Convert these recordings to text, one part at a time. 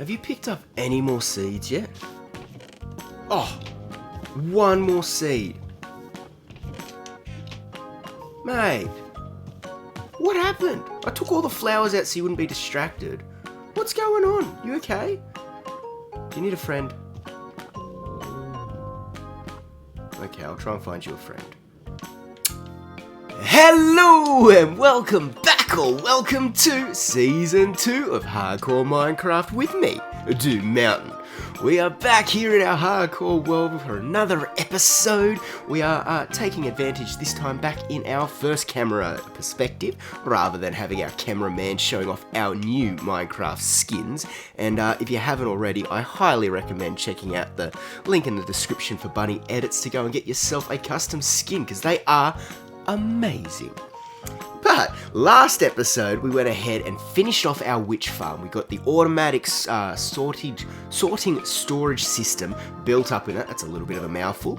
Have you picked up any more seeds yet? Oh, one more seed. Mate, what happened? I took all the flowers out so you wouldn't be distracted. What's going on? You okay? Do you need a friend? Okay, I'll try and find you a friend. Hello and welcome back, or welcome to Season 2 of Hardcore Minecraft with me, Doom Mountain. We are back here in our hardcore world for another episode. We are taking advantage this time back in our first camera perspective, rather than having our cameraman showing off our new Minecraft skins. And if you haven't already, I highly recommend checking out the link in the description for Bunny Edits to go and get yourself a custom skin, because they are amazing. But last episode we went ahead and finished off our witch farm. We got the automatic sorting storage system built up in it. That's a little bit of a mouthful.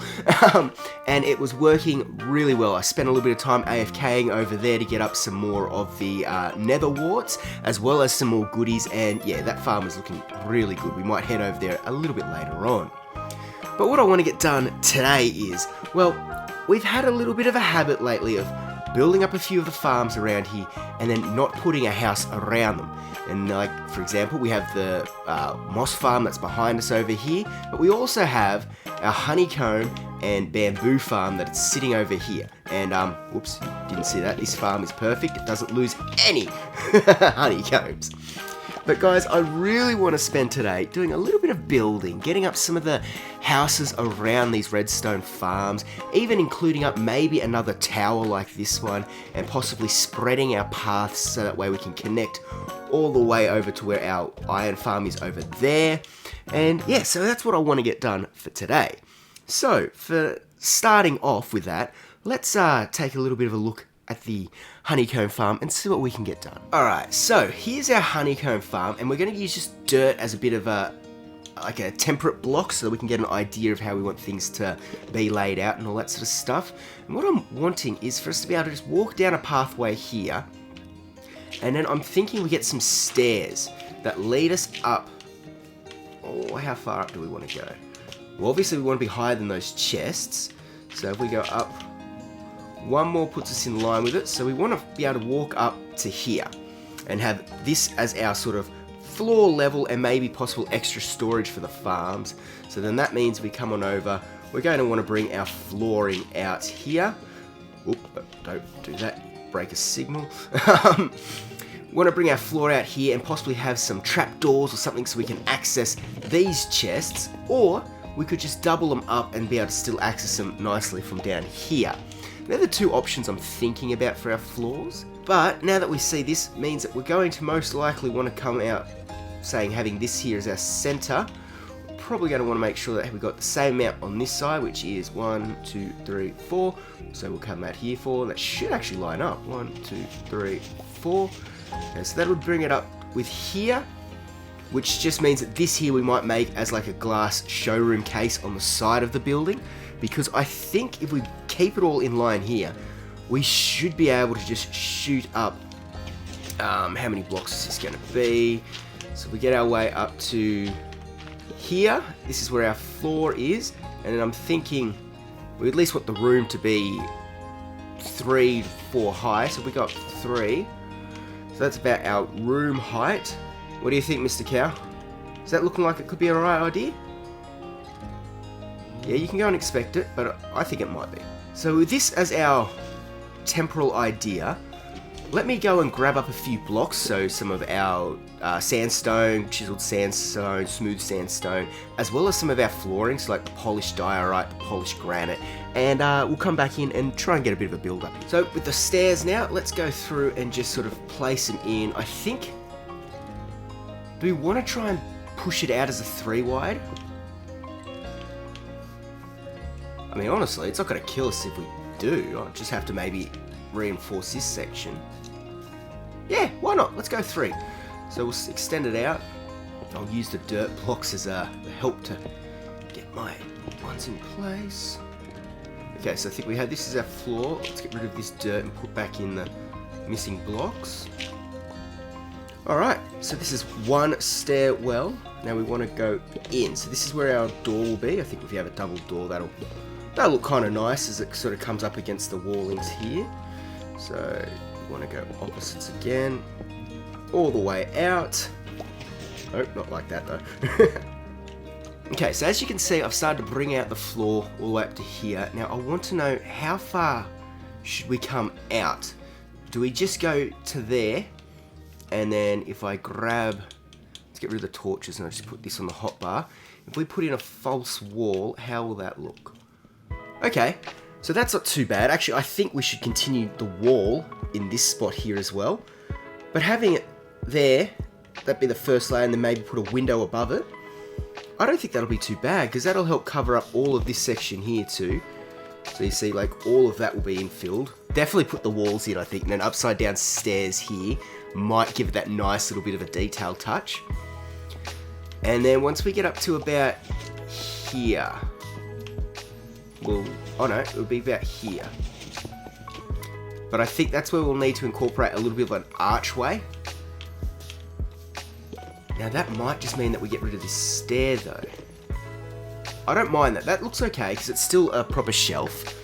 And it was working really well. I spent a little bit of time AFKing over there to get up some more of the nether warts, as well as some more goodies, and yeah, that farm is looking really good. We might head over there a little bit later on. But what I want to get done today is, well, we've had a little bit of a habit lately of building up a few of the farms around here and then not putting a house around them. And like, for example, we have the moss farm that's behind us over here, but we also have our honeycomb and bamboo farm that's sitting over here. And whoops, didn't see that. This farm is perfect. It doesn't lose any honeycombs. But guys, I really want to spend today doing a little bit of building, getting up some of the houses around these redstone farms, even including up maybe another tower like this one, and possibly spreading our paths so that way we can connect all the way over to where our iron farm is over there. And yeah, so that's what I want to get done for today. So for starting off with that, let's take a little bit of a look at the honeycomb farm and see what we can get done. Alright, so here's our honeycomb farm, and we're going to use just dirt as a bit of a temperate block so that we can get an idea of how we want things to be laid out and all that sort of stuff. And what I'm wanting is for us to be able to just walk down a pathway here, and then I'm thinking we get some stairs that lead us up. Oh, how far up do we want to go? Well, obviously we want to be higher than those chests, so if we go up one more puts us in line with it. So we want to be able to walk up to here and have this as our sort of floor level and maybe possible extra storage for the farms. So then that means we come on over. We're going to want to bring our flooring out here. Oop, don't do that. Break a signal. Want to bring our floor out here and possibly have some trapdoors or something so we can access these chests. Or we could just double them up and be able to still access them nicely from down here. They're the two options I'm thinking about for our floors. But now that we see this means that we're going to most likely want to come out saying having this here as our center. Probably going to want to make sure that we've got the same amount on this side, which is 1, 2, 3, 4. So we'll come out here 4. That should actually line up. 1, 2, 3, 4. Okay, so that would bring it up with here, which just means that this here we might make as like a glass showroom case on the side of the building. Because I think if we keep it all in line here, we should be able to just shoot up, how many blocks is this going to be? So we get our way up to here, this is where our floor is, and then I'm thinking we at least want the room to be 3 to 4 high, so we got 3. So that's about our room height. What do you think, Mr. Cow? Is that looking like it could be a right idea? Yeah, you can go and expect it, but I think it might be. So with this as our temporal idea, let me go and grab up a few blocks, so some of our sandstone, chiseled sandstone, smooth sandstone, as well as some of our flooring, so like the polished diorite, the polished granite, and we'll come back in and try and get a bit of a build up. So with the stairs now, let's go through and just sort of place them in. I think, do we want to try and push it out as a 3 wide? I mean, honestly, it's not going to kill us if we do. I'll just have to maybe reinforce this section. Yeah, why not? Let's go 3. So we'll extend it out. I'll use the dirt blocks as a help to get my ones in place. Okay, so I think we have this as our floor. Let's get rid of this dirt and put back in the missing blocks. Alright, so this is one stairwell. Now we want to go in. So this is where our door will be. I think if you have a double door, that'll look kind of nice as it sort of comes up against the wallings here. So we want to go opposites again, all the way out. Oh, not like that though. Okay, so as you can see, I've started to bring out the floor all the way up to here. Now I want to know, how far should we come out? Do we just go to there? And then if I grab, let's get rid of the torches and I just put this on the hotbar. If we put in a false wall, how will that look? Okay, so that's not too bad. Actually, I think we should continue the wall in this spot here as well. But having it there, that'd be the first layer, and then maybe put a window above it. I don't think that'll be too bad, because that'll help cover up all of this section here too. So you see, like, all of that will be infilled. Definitely put the walls in, I think, and then upside down stairs here might give it that nice little bit of a detail touch. And then once we get up to about here, well, oh no, it would be about here. But I think that's where we'll need to incorporate a little bit of an archway. Now that might just mean that we get rid of this stair though. I don't mind that. That looks okay because it's still a proper shelf.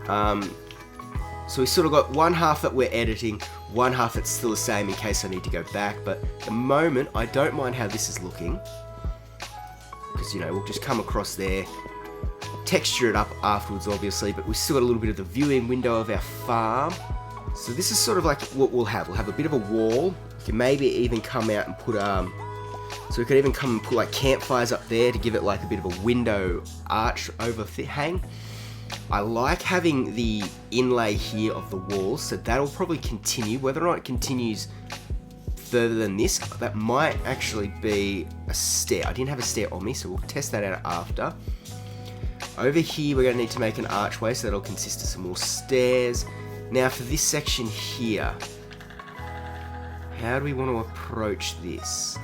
So we sort of got one half that we're editing, one half that's still the same in case I need to go back. But at the moment, I don't mind how this is looking. Because, you know, we'll just come across there, texture it up afterwards obviously, but we've still got a little bit of the viewing window of our farm. So this is sort of like what we'll have. We'll have a bit of a wall. We can maybe even come out and put, so we could even come and put like campfires up there to give it like a bit of a window arch overhang. I like having the inlay here of the walls, so that'll probably continue. Whether or not it continues further than this, that might actually be a stair. I didn't have a stair on me, so we'll test that out after. Over here, we're going to need to make an archway, so that'll consist of some more stairs. Now for this section here, how do we want to approach this?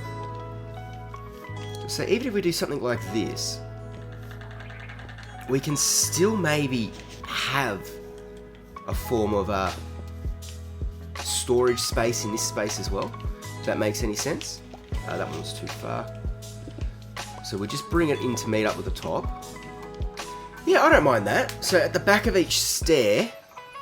So even if we do something like this, we can still maybe have a form of a storage space in this space as well, if that makes any sense. That one was too far. So we just bring it in to meet up with the top. Yeah, I don't mind that. So at the back of each stair,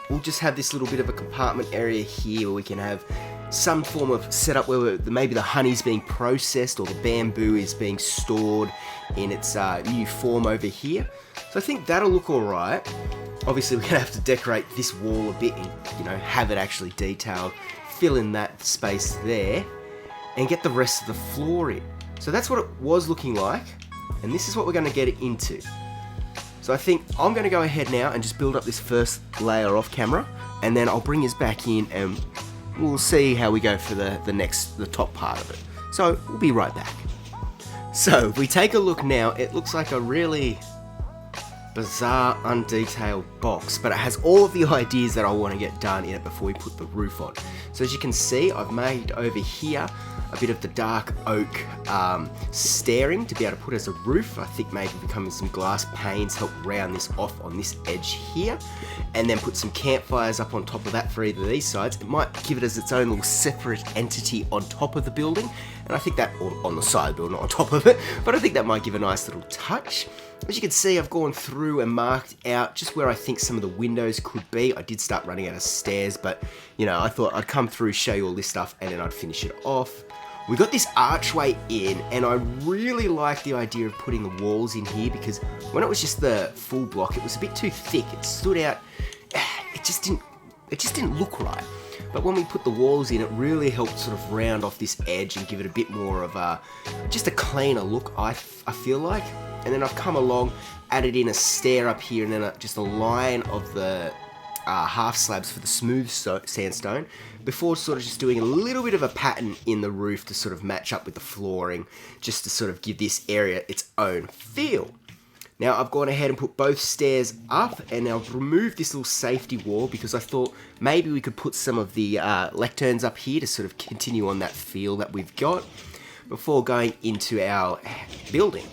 we'll just have this little bit of a compartment area here where we can have some form of setup where maybe the honey's being processed or the bamboo is being stored in its new form over here. So I think that'll look alright. Obviously we're going to have to decorate this wall a bit and, you know, have it actually detailed, fill in that space there, and get the rest of the floor in. So that's what it was looking like, and this is what we're going to get it into. So I think I'm going to go ahead now and just build up this first layer off camera, and then I'll bring us back in and we'll see how we go for the top part of it. So we'll be right back. So if we take a look now, it looks like a really bizarre, undetailed box, but it has all of the ideas that I want to get done in it before we put the roof on. So as you can see, I've made over here a bit of the dark oak stairing to be able to put as a roof. I think maybe becoming some glass panes help round this off on this edge here, and then put some campfires up on top of that for either of these sides. It might give it as its own little separate entity on top of the building, and I think that, or on the side building, not on top of it, but I think that might give a nice little touch. As you can see, I've gone through and marked out just where I think some of the windows could be. I did start running out of stairs, but you know, I thought I'd come through, show you all this stuff, and then I'd finish it off. We got this archway in, and I really like the idea of putting the walls in here because when it was just the full block, it was a bit too thick. It stood out. It just didn't look right. But when we put the walls in, it really helped sort of round off this edge and give it a bit more of a, just a cleaner look, I feel like. And then I've come along, added in a stair up here, and then just a line of the half slabs for the smooth sandstone, before sort of just doing a little bit of a pattern in the roof to sort of match up with the flooring, just to sort of give this area its own feel. Now I've gone ahead and put both stairs up, and I've removed this little safety wall because I thought maybe we could put some of the lecterns up here to sort of continue on that feel that we've got before going into our building.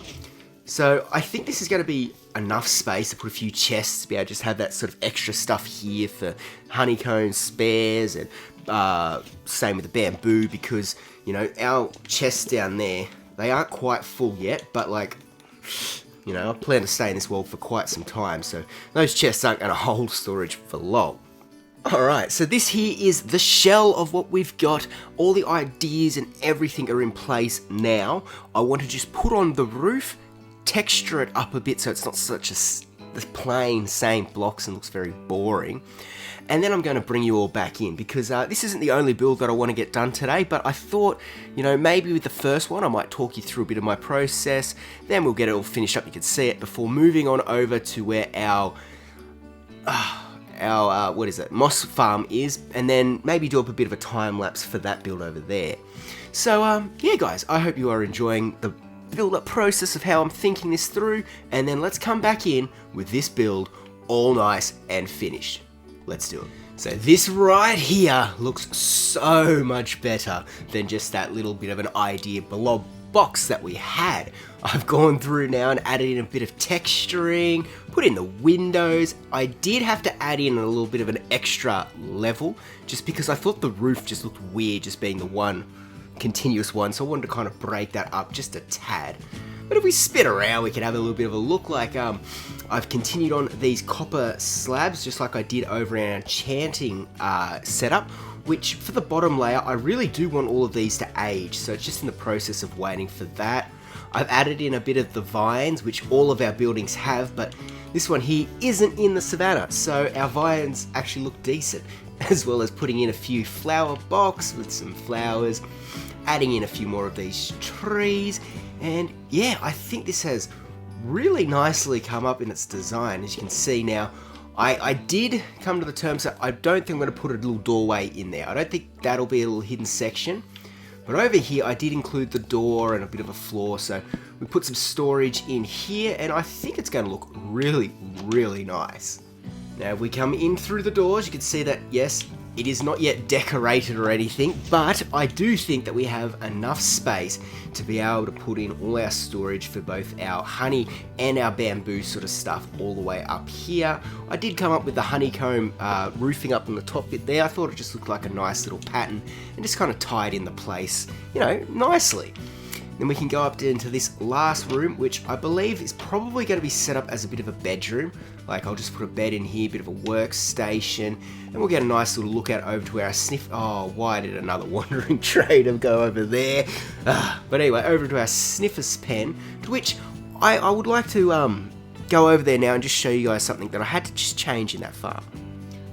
So I think this is going to be enough space to put a few chests to be able to just have that sort of extra stuff here for honeycomb spares and same with the bamboo, because, you know, our chests down there, they aren't quite full yet, but like, you know, I plan to stay in this world for quite some time, so those chests aren't going to hold storage for long. Alright, so this here is the shell of what we've got. All the ideas and everything are in place now. I want to just put on the roof, texture it up a bit so it's not such the plain same blocks and looks very boring. And then I'm going to bring you all back in, because this isn't the only build that I want to get done today, but I thought, you know, maybe with the first one I might talk you through a bit of my process, then we'll get it all finished up, you can see it, before moving on over to where our moss farm is, and then maybe do up a bit of a time lapse for that build over there. So yeah guys, I hope you are enjoying the build up process of how I'm thinking this through, and then let's come back in with this build all nice and finished. Let's do it. So this right here looks so much better than just that little bit of an idea blob box that we had. I've gone through now and added in a bit of texturing, put in the windows. I did have to add in a little bit of an extra level, just because I thought the roof just looked weird, just being the one continuous one, so I wanted to kind of break that up just a tad. But if we spin around, we can have a little bit of a look. Like I've continued on these copper slabs, just like I did over in our enchanting setup, which for the bottom layer, I really do want all of these to age, so it's just in the process of waiting for that. I've added in a bit of the vines, which all of our buildings have, but this one here isn't in the savannah, so our vines actually look decent, as well as putting in a few flower box with some flowers, adding in a few more of these trees, and yeah, I think this has really nicely come up in its design. As you can see now, I did come to the terms that I don't think I'm going to put a little doorway in there. I don't think that'll be a little hidden section. But over here, I did include the door and a bit of a floor, so we put some storage in here, and I think it's going to look really, really nice. Now, if we come in through the doors, you can see that, yes, it is not yet decorated or anything, but I do think that we have enough space to be able to put in all our storage for both our honey and our bamboo sort of stuff all the way up here. I did come up with the honeycomb roofing up on the top bit there. I thought it just looked like a nice little pattern and just kind of tied in the place, you know, nicely. Then we can go up into this last room, which I believe is probably going to be set up as a bit of a bedroom. Like, I'll just put a bed in here, a bit of a workstation, and we'll get a nice little look out over to where our oh, why did another wandering trader go over there? But anyway, over to our sniffer's pen, to which I would like to go over there now and just show you guys something that I had to just change in that farm.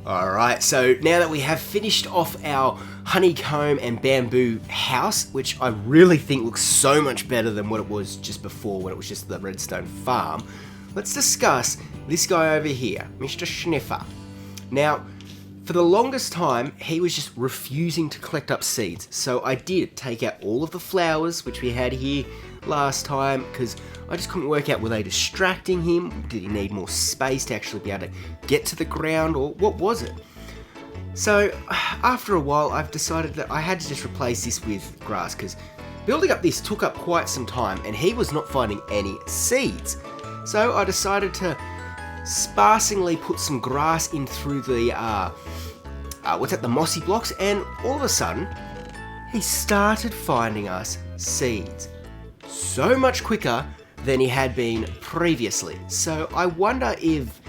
Alright, so now that we have finished off our honeycomb and bamboo house, which I really think looks so much better than what it was just before when it was just the redstone farm, let's discuss this guy over here, Mr. Sniffer. Now, for the longest time, he was just refusing to collect up seeds, so I did take out all of the flowers, which we had here last time, because I just couldn't work out, were they distracting him? Did he need more space to actually be able to get to the ground, or what was it? So after a while, I've decided that I had to just replace this with grass, because building up this took up quite some time and he was not finding any seeds. So I decided to sparsely put some grass in through the the mossy blocks, and all of a sudden he started finding us seeds so much quicker than he had been previously. So I wonder if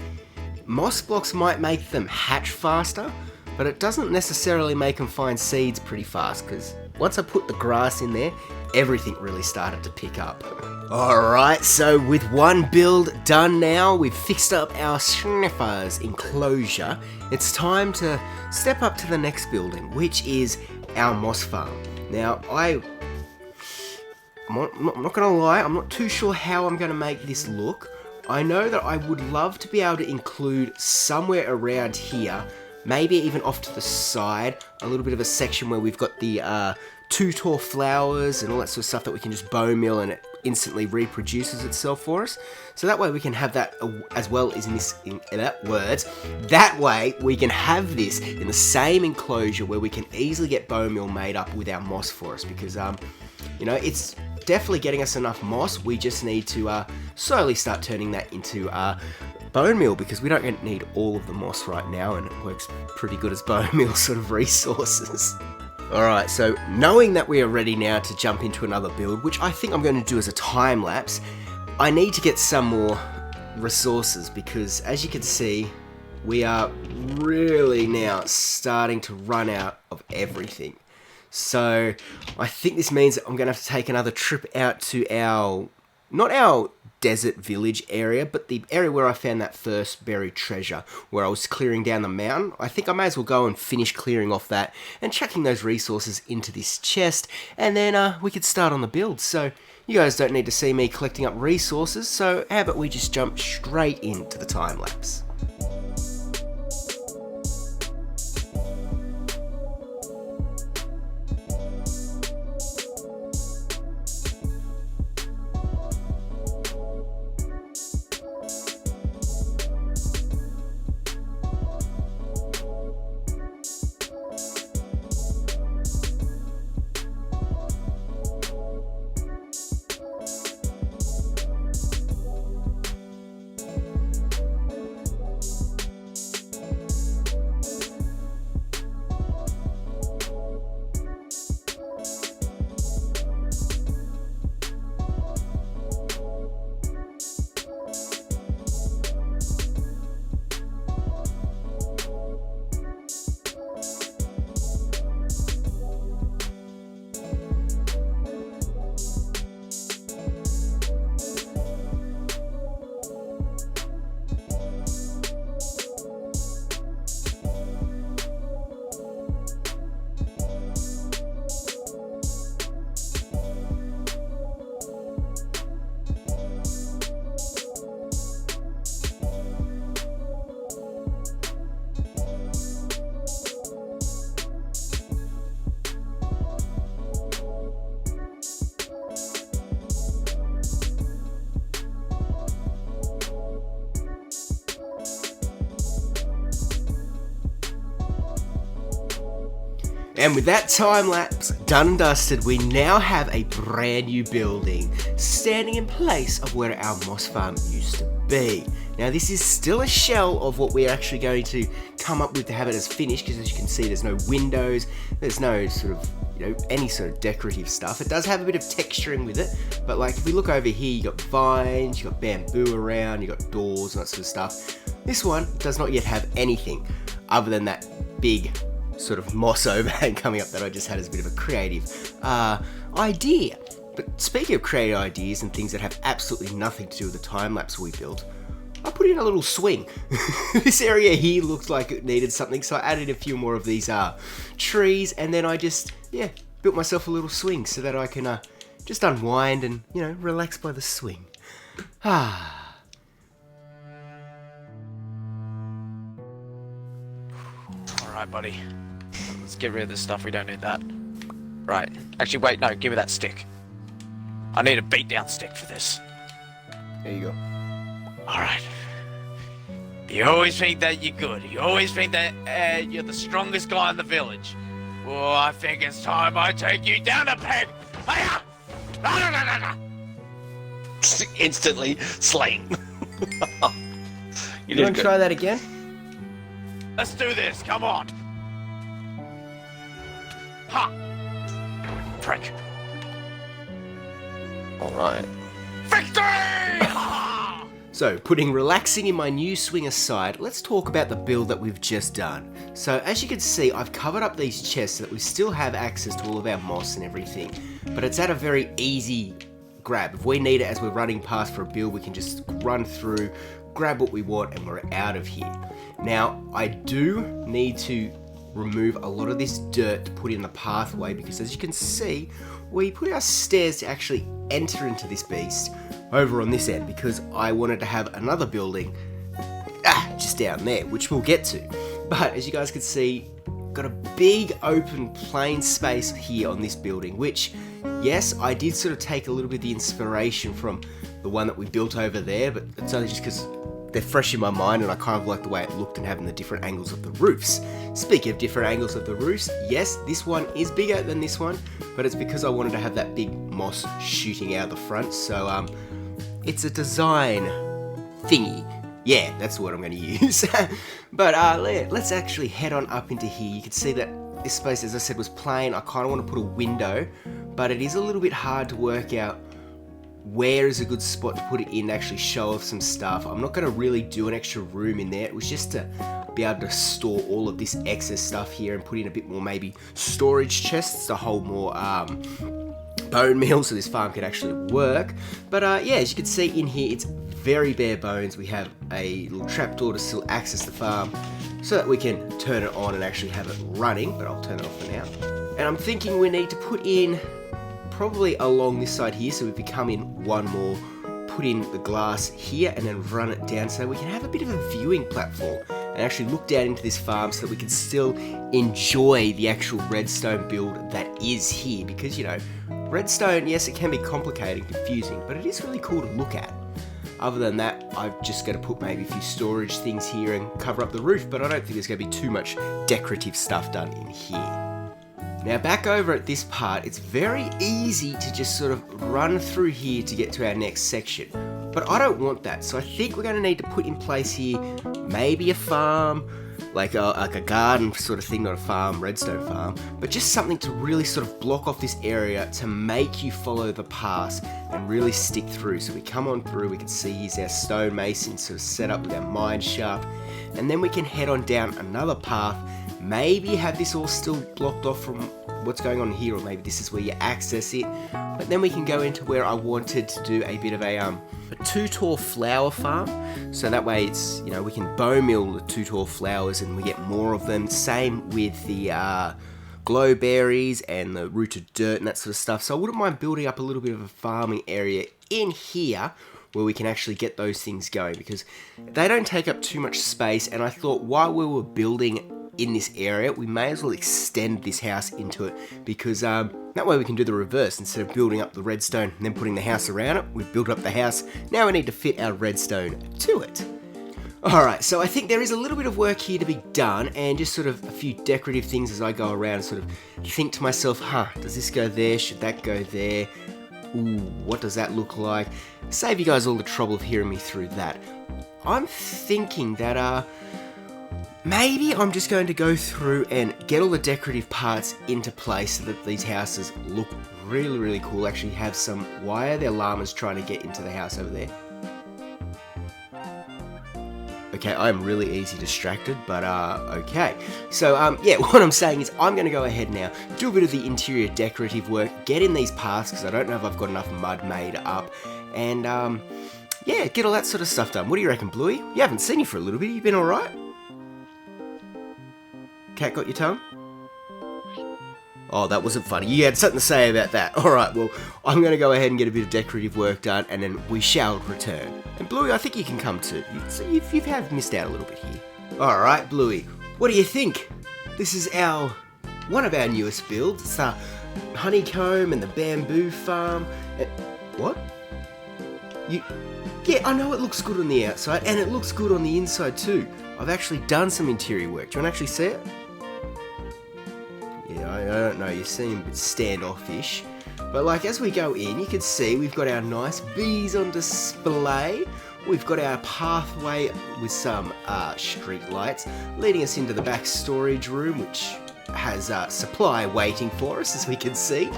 moss blocks might make them hatch faster, but it doesn't necessarily make them find seeds pretty fast, because once I put the grass in there, everything really started to pick up. Alright, so with one build done now, we've fixed up our sniffer's enclosure. It's time to step up to the next building, which is our moss farm. Now, I'm not going to lie, I'm not too sure how I'm going to make this look. I know that I would love to be able to include somewhere around here, maybe even off to the side, a little bit of a section where we've got the 2 tall flowers and all that sort of stuff that we can just bone meal and it instantly reproduces itself for us. So that way we can have that as well as that way we can have this in the same enclosure where we can easily get bone meal made up with our moss for us, because you know, it's definitely getting us enough moss. We just need to slowly start turning that into bone meal because we don't need all of the moss right now, and it works pretty good as bone meal sort of resources. Alright, so knowing that we are ready now to jump into another build, which I think I'm going to do as a time lapse, I need to get some more resources because, as you can see, we are really now starting to run out of everything. So I think this means that I'm going to have to take another trip out to not our desert village area, but the area where I found that first buried treasure, where I was clearing down the mountain. I think I may as well go and finish clearing off that and chucking those resources into this chest, and then we could start on the build. So you guys don't need to see me collecting up resources, so how about we just jump straight into the time lapse. And with that time lapse done and dusted, we now have a brand new building standing in place of where our moss farm used to be. Now this is still a shell of what we're actually going to come up with to have it as finished, because as you can see there's no windows, there's no sort of, any sort of decorative stuff. It does have a bit of texturing with it, but like if we look over here, you got vines, you got bamboo around, you got doors and that sort of stuff. This one does not yet have anything other than that big sort of moss overhang coming up that I just had as a bit of a creative idea. But speaking of creative ideas and things that have absolutely nothing to do with the time lapse we built, I put in a little swing. This area here looked like it needed something, so I added a few more of these trees, and then I just built myself a little swing so that I can just unwind and relax by the swing. Alright, buddy. Let's get rid of this stuff. We don't need that. Right. Actually, wait, no, give me that stick. I need a beatdown stick for this. There you go. Alright. You always think that you're good. You always think that you're the strongest guy in the village. Well, I think it's time I take you down a peg. Instantly slain. You want to try that again? Let's do this, come on! Ha! Prick. Alright. Victory! So, putting relaxing in my new swing aside, let's talk about the build that we've just done. So, as you can see, I've covered up these chests so that we still have access to all of our moss and everything, but it's at a very easy grab. If we need it as we're running past for a build, we can just run through, grab what we want, and we're out of here. Now, I do need to remove a lot of this dirt to put in the pathway, because as you can see, we put our stairs to actually enter into this beast over on this end, because I wanted to have another building just down there, which we'll get to. But as you guys can see, got a big open plain space here on this building, which, yes, I did sort of take a little bit of the inspiration from the one that we built over there, but it's only just because they're fresh in my mind and I kind of like the way it looked and having the different angles of the roofs. Speaking of different angles of the roofs, yes, this one is bigger than this one, but it's because I wanted to have that big moss shooting out the front, so it's a design thingy. Yeah, that's the word I'm going to use. But let's actually head on up into here. You can see that this space, as I said, was plain. I kind of want to put a window, but it is a little bit hard to work out where is a good spot to put it in to actually show off some stuff. I'm not going to really do an extra room in there. It was just to be able to store all of this excess stuff here and put in a bit more maybe storage chests to hold more bone meal so this farm could actually work. But yeah, as you can see in here, it's very bare bones. We have a little trapdoor to still access the farm so that we can turn it on and actually have it running, but I'll turn it off for now. And I'm thinking we need to put in probably along this side here, so if we come in one more, put in the glass here and then run it down so we can have a bit of a viewing platform and actually look down into this farm so that we can still enjoy the actual redstone build that is here. Because, you know, redstone, yes, it can be complicated and confusing, but it is really cool to look at. Other than that, I've just got to put maybe a few storage things here and cover up the roof, but I don't think there's going to be too much decorative stuff done in here. Now back over at this part, it's very easy to just sort of run through here to get to our next section. But I don't want that, so I think we're going to need to put in place here maybe a farm, like a garden sort of thing, not a farm, redstone farm, but just something to really sort of block off this area to make you follow the paths and really stick through. So we come on through, we can see here's our stonemason sort of set up with our mine shaft, and then we can head on down another path. Maybe have this all still blocked off from what's going on here, or maybe this is where you access it. But then we can go into where I wanted to do a bit of a two tall flower farm. So that way it's, you know, we can bone meal the two tall flowers and we get more of them. Same with the glowberries and the rooted dirt and that sort of stuff. So I wouldn't mind building up a little bit of a farming area in here where we can actually get those things going, because they don't take up too much space. And I thought while we were building in this area, we may as well extend this house into it, because that way we can do the reverse. Instead of building up the redstone and then putting the house around it, we've built up the house. Now we need to fit our redstone to it. Alright, so I think there is a little bit of work here to be done, and just sort of a few decorative things as I go around and sort of think to myself, does this go there? Should that go there? Ooh, what does that look like? Save you guys all the trouble of hearing me through that. I'm thinking that maybe I'm just going to go through and get all the decorative parts into place so that these houses look really, really cool. Actually have some... Why are there llamas trying to get into the house over there? Okay, I'm really easy distracted, but okay. So, yeah, what I'm saying is I'm going to go ahead now, do a bit of the interior decorative work, get in these paths, because I don't know if I've got enough mud made up, and, yeah, get all that sort of stuff done. What do you reckon, Bluey? You haven't seen you for a little bit. You been alright? Cat got your tongue? Oh, that wasn't funny. You had something to say about that. Alright, well, I'm going to go ahead and get a bit of decorative work done, and then we shall return. And Bluey, I think you can come too. You have missed out a little bit here. Alright, Bluey, what do you think? This is one of our newest builds. It's the honeycomb and the bamboo farm. What? Yeah, I know it looks good on the outside, and it looks good on the inside too. I've actually done some interior work. Do you want to actually see it? Yeah, I don't know, you seem a bit standoffish. But like, as we go in, you can see we've got our nice bees on display. We've got our pathway with some street lights leading us into the back storage room, which has supply waiting for us, as we can see.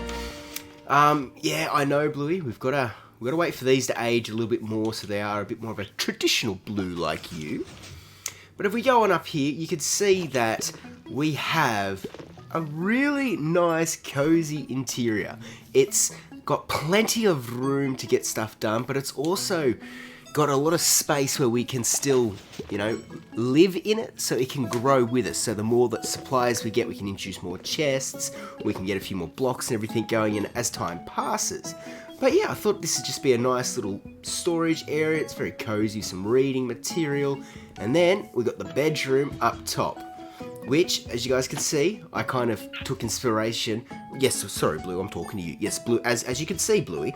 Yeah, I know, Bluey, we've got to wait for these to age a little bit more so they are a bit more of a traditional blue like you. But if we go on up here, you can see that we have a really nice, cozy interior. It's got plenty of room to get stuff done, but it's also got a lot of space where we can still, you know, live in it so it can grow with us. So the more that supplies we get, we can introduce more chests, we can get a few more blocks and everything going in as time passes. But yeah, I thought this would just be a nice little storage area. It's very cozy, some reading material. And then we got the bedroom up top, which, as you guys can see, I kind of took inspiration. Yes, sorry, Blue, I'm talking to you. Yes, Blue, as you can see, Bluey,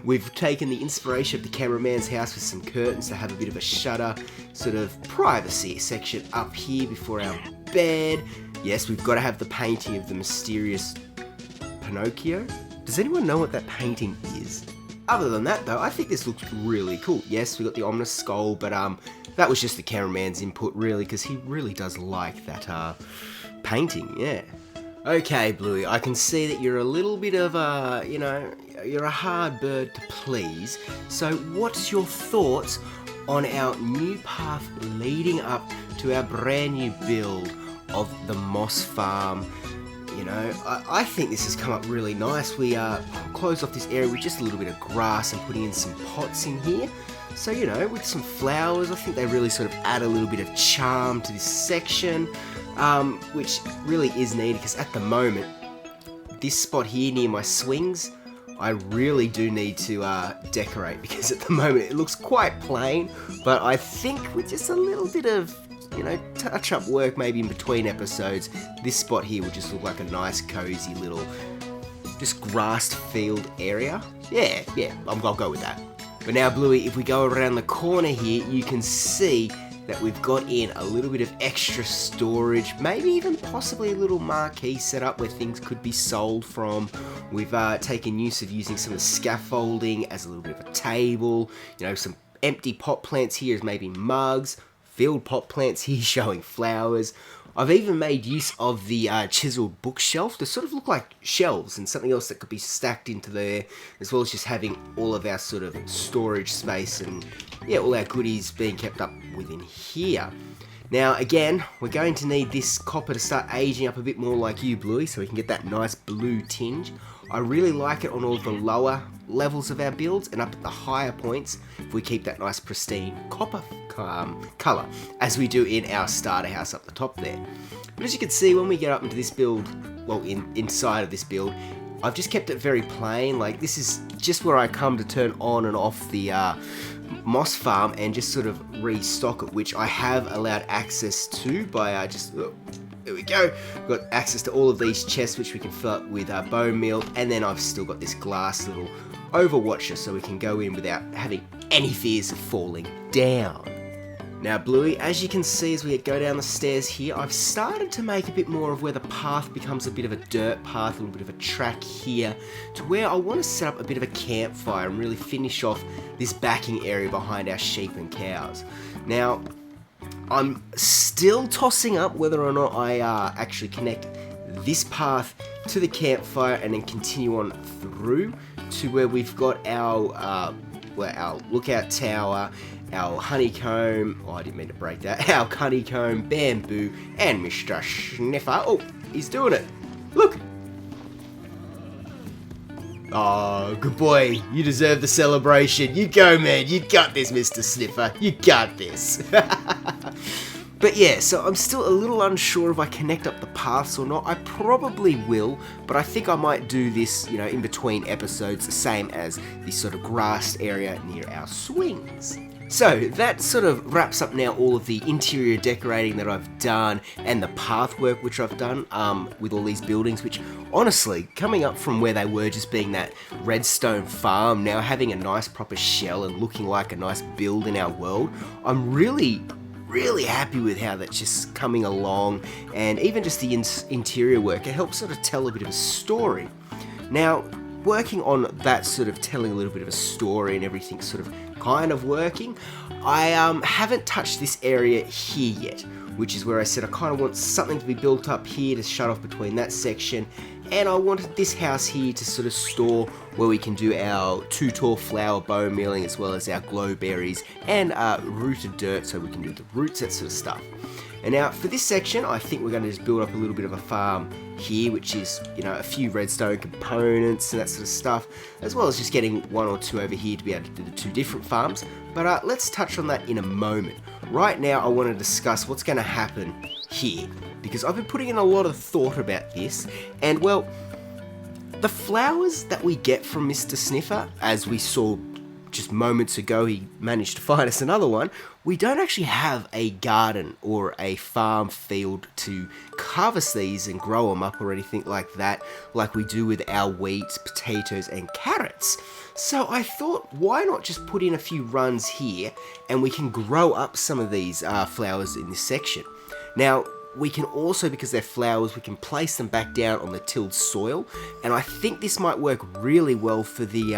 we've taken the inspiration of the cameraman's house with some curtains to have a bit of a shutter, sort of privacy section up here before our bed. Yes, we've got to have the painting of the mysterious Pinocchio. Does anyone know what that painting is? other than that though, I think this looks really cool. Yes, we got the ominous skull, but that was just the cameraman's input really, because he really does like that painting, yeah. Okay, Bluey, I can see that you're a little bit of a, you're a hard bird to please. So what's your thoughts on our new path leading up to our brand new build of the moss farm? I think this has come up really nice. We closed off this area with just a little bit of grass and putting in some pots in here. So, with some flowers, I think they really sort of add a little bit of charm to this section, which really is needed because at the moment, this spot here near my swings, I really do need to decorate because at the moment it looks quite plain, but I think with just a little bit of touch-up work maybe in between episodes, this spot here will just look like a nice, cozy little, just grassed field area. Yeah, I'll go with that. But now, Bluey, if we go around the corner here, you can see that we've got in a little bit of extra storage, maybe even possibly a little marquee set up where things could be sold from. We've taken use of using some of the scaffolding as a little bit of a table, some empty pot plants here as maybe mugs, filled pot plants here showing flowers. I've even made use of the chiseled bookshelf to sort of look like shelves and something else that could be stacked into there, as well as just having all of our sort of storage space and all our goodies being kept up within here. Now again, we're going to need this copper to start aging up a bit more like you, Bluey, so we can get that nice blue tinge. I really like it on all the lower levels of our builds, and up at the higher points if we keep that nice pristine copper colour, as we do in our starter house up the top there. But as you can see, when we get up into this build, inside of this build, I've just kept it very plain. Like, this is just where I come to turn on and off the moss farm and just sort of restock it, which I have allowed access to by there we go. We've got access to all of these chests, which we can fill up with bone meal, and then I've still got this glass little overwatcher so we can go in without having any fears of falling down. Now, Bluey, as you can see as we go down the stairs here, I've started to make a bit more of where the path becomes a bit of a dirt path, a little bit of a track here, to where I want to set up a bit of a campfire and really finish off this backing area behind our sheep and cows. Now, I'm still tossing up whether or not I actually connect this path to the campfire and then continue on through to where we've got our lookout tower, our honeycomb, I didn't mean to break that, our honeycomb, bamboo, and Mr. Sniffer. Oh, he's doing it. Look. Oh, good boy. You deserve the celebration. You go, man. You got this, Mr. Sniffer. You got this. But yeah, so I'm still a little unsure if I connect up the paths or not. I probably will, but I think I might do this, in between episodes, the same as this sort of grassed area near our swings. So that sort of wraps up now all of the interior decorating that I've done and the path work which I've done with all these buildings, which honestly, coming up from where they were just being that redstone farm, now having a nice proper shell and looking like a nice build in our world, I'm really happy with how that's just coming along, and even just the interior work, it helps sort of tell a bit of a story. Now, working on that sort of telling a little bit of a story and everything sort of kind of working, I haven't touched this area here yet, which is where I said I kind of want something to be built up here to shut off between that section, and I wanted this house here to sort of store where we can do our 2 tall flower bone mealing, as well as our glow berries and rooted dirt, so we can do the roots, that sort of stuff. And now for this section, I think we're going to just build up a little bit of a farm here, which is, a few redstone components and that sort of stuff, as well as just getting 1 or 2 over here to be able to do the 2 different farms. But let's touch on that in a moment. Right now, I want to discuss what's going to happen here, because I've been putting in a lot of thought about this, and well, the flowers that we get from Mr. Sniffer, as we saw just moments ago, he managed to find us another one, we don't actually have a garden or a farm field to harvest these and grow them up or anything like that, like we do with our wheat, potatoes, and carrots. So I thought, why not just put in a few runs here and we can grow up some of these flowers in this section. Now, we can also, because they're flowers, we can place them back down on the tilled soil, and I think this might work really well for the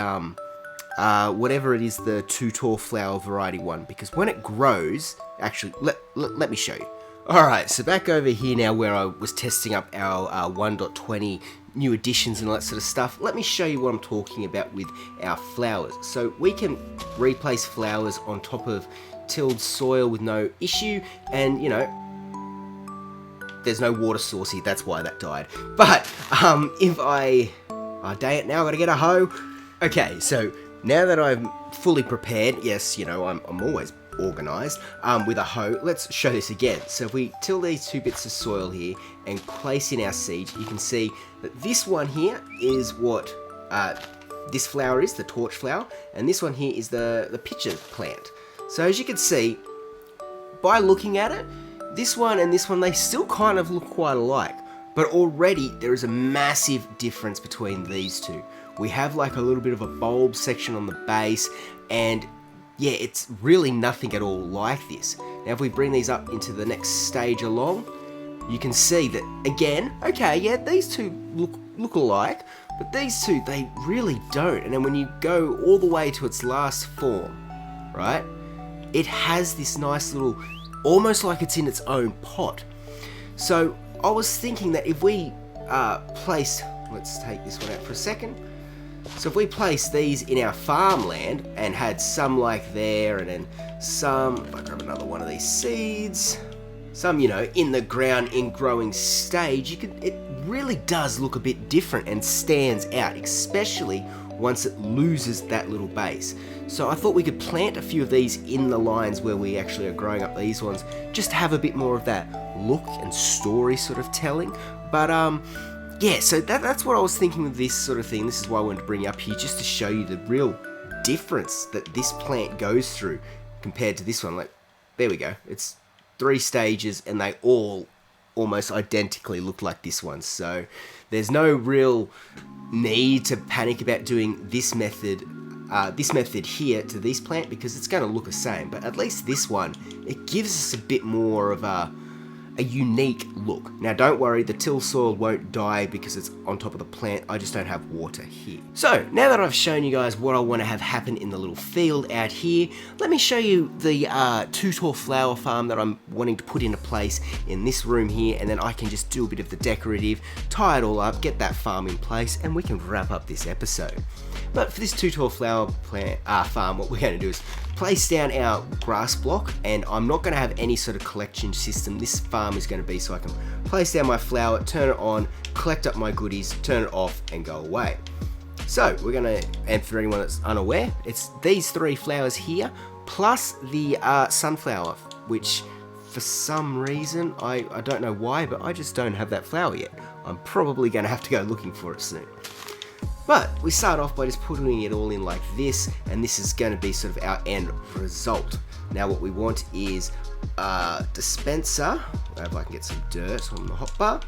whatever it is, the too tall flower variety one, because when it grows, actually, let me show you. Alright, so back over here now where I was testing up our 1.20 new additions and all that sort of stuff, let me show you what I'm talking about with our flowers. So we can replace flowers on top of tilled soil with no issue, and you know, there's no water source here, that's why that died. But if I... Oh, dang it, now I've got to get a hoe. Okay, so now that I'm fully prepared, yes, you know, I'm always organised, with a hoe, let's show this again. So if we till these two bits of soil here and place in our seed, you can see that this one here is what this flower is, the torch flower, and this one here is the pitcher plant. So as you can see, by looking at it, this one and this one, they still kind of look quite alike, but already there is a massive difference between these two. We have like a little bit of a bulb section on the base, and yeah, it's really nothing at all like this. Now if we bring these up into the next stage along, you can see that again, okay, yeah, these two look alike, but these two, they really don't. And then when you go all the way to its last form, right, it has this nice little, almost like it's in its own pot. So I was thinking that if we placed, let's take this one out for a second. So if we place these in our farmland and had some like there, and then some, if I grab another one of these seeds, some, you know, in the ground in growing stage, it really does look a bit different and stands out, especially once it loses that little base. So I thought we could plant a few of these in the lines where we actually are growing up these ones, just to have a bit more of that look and story sort of telling. But yeah, so that's what I was thinking with this sort of thing. This is why I wanted to bring you up here, just to show you the real difference that this plant goes through compared to this one. Like, there we go. It's 3 stages and they all almost identically look like this one. So there's no real need to panic about doing this method here to this plant, because it's going to look the same. But at least this one, it gives us a bit more of a unique look. Now don't worry, the till soil won't die because it's on top of the plant, I just don't have water here. So now that I've shown you guys what I want to have happen in the little field out here, let me show you the too tall flower farm that I'm wanting to put into place in this room here, and then I can just do a bit of the decorative, tie it all up, get that farm in place, and we can wrap up this episode. But for this too tall flower plant farm, what we're going to do is place down our grass block, and I'm not going to have any sort of collection system. This farm is going to be so I can place down my flower, turn it on, collect up my goodies, turn it off, and go away. So we're going to, and for anyone that's unaware, it's these 3 flowers here, plus the sunflower, which for some reason, I don't know why, but I just don't have that flower yet. I'm probably going to have to go looking for it soon. But we start off by just putting it all in like this, and this is going to be sort of our end result. Now what we want is a dispenser. If I can get some dirt on the hotbar.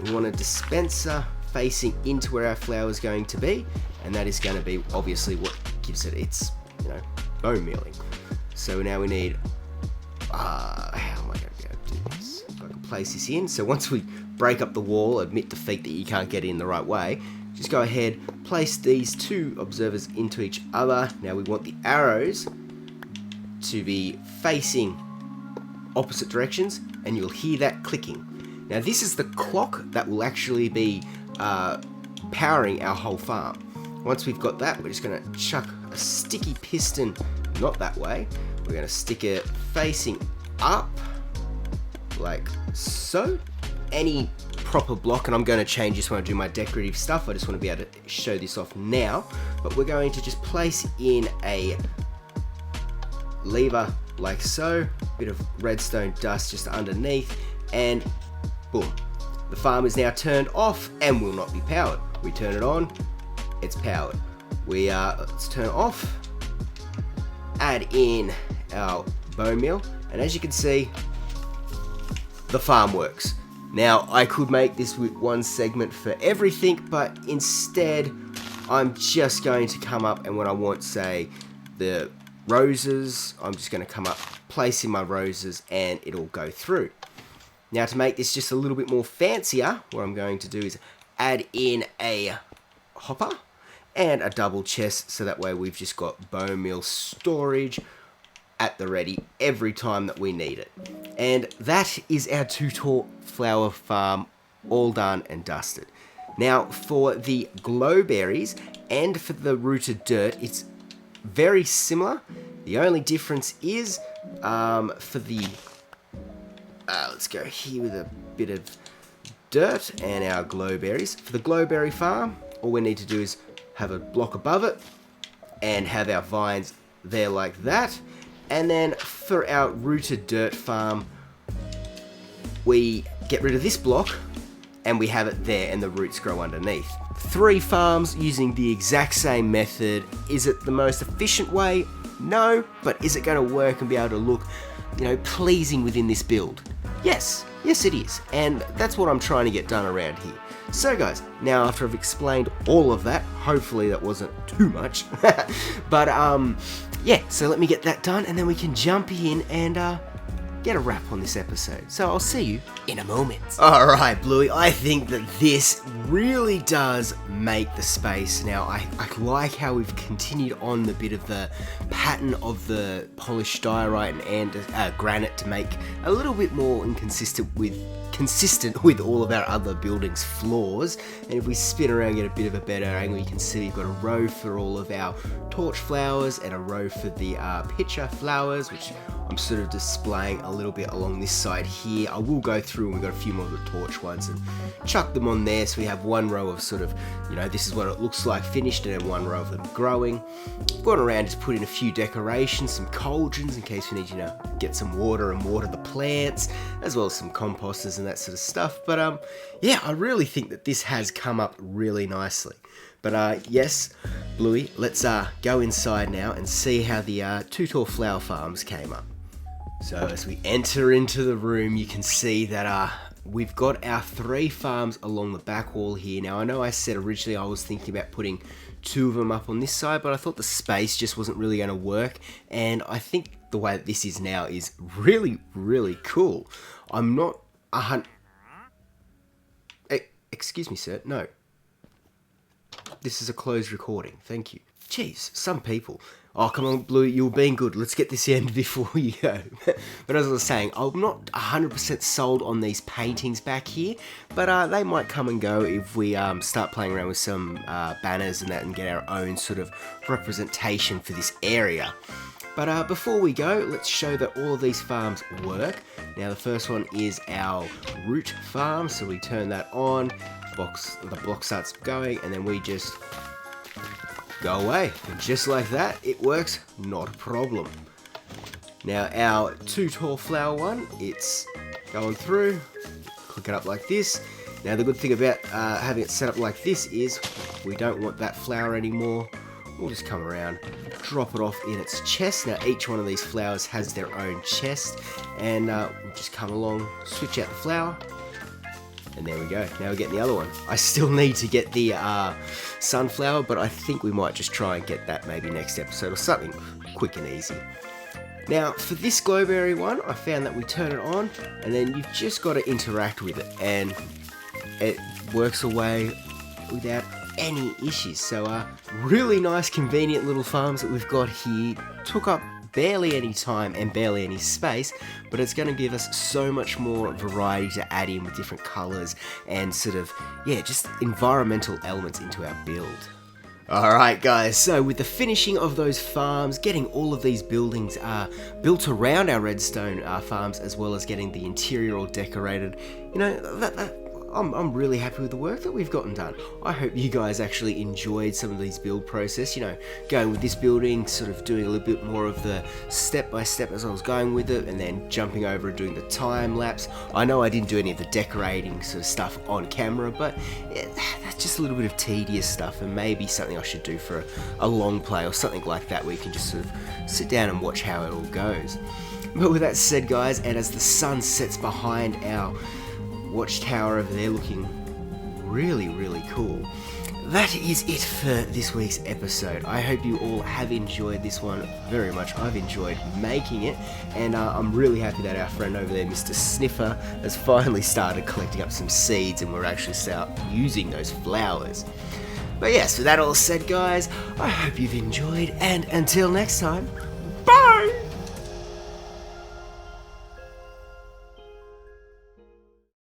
We want a dispenser facing into where our flower is going to be, and that is going to be obviously what gives it its, you know, bone mealing. So now we need, how am I going to be able to do this? If I can place this in. So once we break up the wall, admit defeat that you can't get in the right way, just go ahead, place these 2 observers into each other. Now we want the arrows to be facing opposite directions, and you'll hear that clicking. Now this is the clock that will actually be powering our whole farm. Once we've got that, we're just going to chuck a sticky piston, not that way. We're going to stick it facing up, like so. Any proper block, and I'm going to change this when I do my decorative stuff. I just want to be able to show this off now. But we're going to just place in a lever like so, bit of redstone dust just underneath, and boom. The farm is now turned off and will not be powered. We turn it on, it's powered. Let's turn it off, add in our bone meal, and as you can see, the farm works. Now, I could make this with one segment for everything, but instead, I'm just going to come up, and when I want, say, the roses, I'm just going to come up, place in my roses, and it'll go through. Now, to make this just a little bit more fancier, what I'm going to do is add in a hopper, and a double chest, so that way we've just got bone meal storage at the ready every time that we need it. And that is our 2 tall flower farm all done and dusted. Now for the glowberries and for the rooted dirt, it's very similar. The only difference is for the let's go here with a bit of dirt and our glowberries. For the glowberry farm, all we need to do is have a block above it and have our vines there like that. And then for our rooted dirt farm, we get rid of this block and we have it there and the roots grow underneath. 3 farms using the exact same method. Is it the most efficient way? No, but is it going to work and be able to look, pleasing within this build? Yes, it is. And that's what I'm trying to get done around here. So guys, now after I've explained all of that, hopefully that wasn't too much, but yeah, so let me get that done and then we can jump in and get a wrap on this episode. So I'll see you in a moment. Alright, Bluey, I think that this really does make the space. Now, I like how we've continued on the bit of the pattern of the polished diorite and granite to make a little bit more consistent with all of our other buildings' floors. And if we spin around, get a bit of a better angle, you can see we've got a row for all of our torch flowers and a row for the pitcher flowers, which I'm sort of displaying a little bit along this side here. I will go through and we've got a few more of the torch ones and chuck them on there, so we have one row of sort of, this is what it looks like finished, and then one row of them growing. Gone around, just put in a few decorations, some cauldrons in case we need, get some water and water the plants, as well as some composters and that sort of stuff. But yeah, I really think that this has come up really nicely. But yes, Bluey, let's go inside now and see how the 2 tall flower farms came up. So as we enter into the room, you can see that we've got our 3 farms along the back wall here. Now I know I said originally I was thinking about putting 2 of them up on this side, but I thought the space just wasn't really going to work, and I think the way that this is now is really, really cool. I'm not excuse me, sir. No. This is a closed recording. Thank you. Jeez, some people. Oh, come on, Blue, you're being good. Let's get this end before you go. But as I was saying, I'm not 100% sold on these paintings back here, but they might come and go if we start playing around with some banners and that and get our own sort of representation for this area. But before we go, let's show that all of these farms work. Now, the first one is our root farm, so we turn that on, the block starts going, and then we just go away. And just like that, it works, not a problem. Now, our 2 tall flower one, it's going through, click it up like this. Now, the good thing about having it set up like this is we don't want that flower anymore. We'll just come around, drop it off in its chest. Now each one of these flowers has their own chest, and we'll just come along, switch out the flower, and there we go. Now we're getting the other one. I still need to get the sunflower, but I think we might just try and get that maybe next episode or something quick and easy. Now for this glowberry one, I found that we turn it on and then you've just got to interact with it and it works away without any issues. So really nice convenient little farms that we've got here. Took up barely any time and barely any space, but it's going to give us so much more variety to add in with different colours and sort of, just environmental elements into our build. Alright guys, so with the finishing of those farms, getting all of these buildings built around our redstone farms, as well as getting the interior all decorated, I'm really happy with the work that we've gotten done. I hope you guys actually enjoyed some of these build process, going with this building, sort of doing a little bit more of the step by step as I was going with it, and then jumping over and doing the time lapse. I know I didn't do any of the decorating sort of stuff on camera, but that's just a little bit of tedious stuff, and maybe something I should do for a long play or something like that, where you can just sort of sit down and watch how it all goes. But with that said guys, and as the sun sets behind our watchtower over there looking really, really cool, that is it for this week's episode. I hope you all have enjoyed this one very much. I've enjoyed making it, and I'm really happy that our friend over there, Mr. Sniffer, has finally started collecting up some seeds and we're actually start using those flowers. But yes, with that all said, guys, I hope you've enjoyed, and until next time, bye!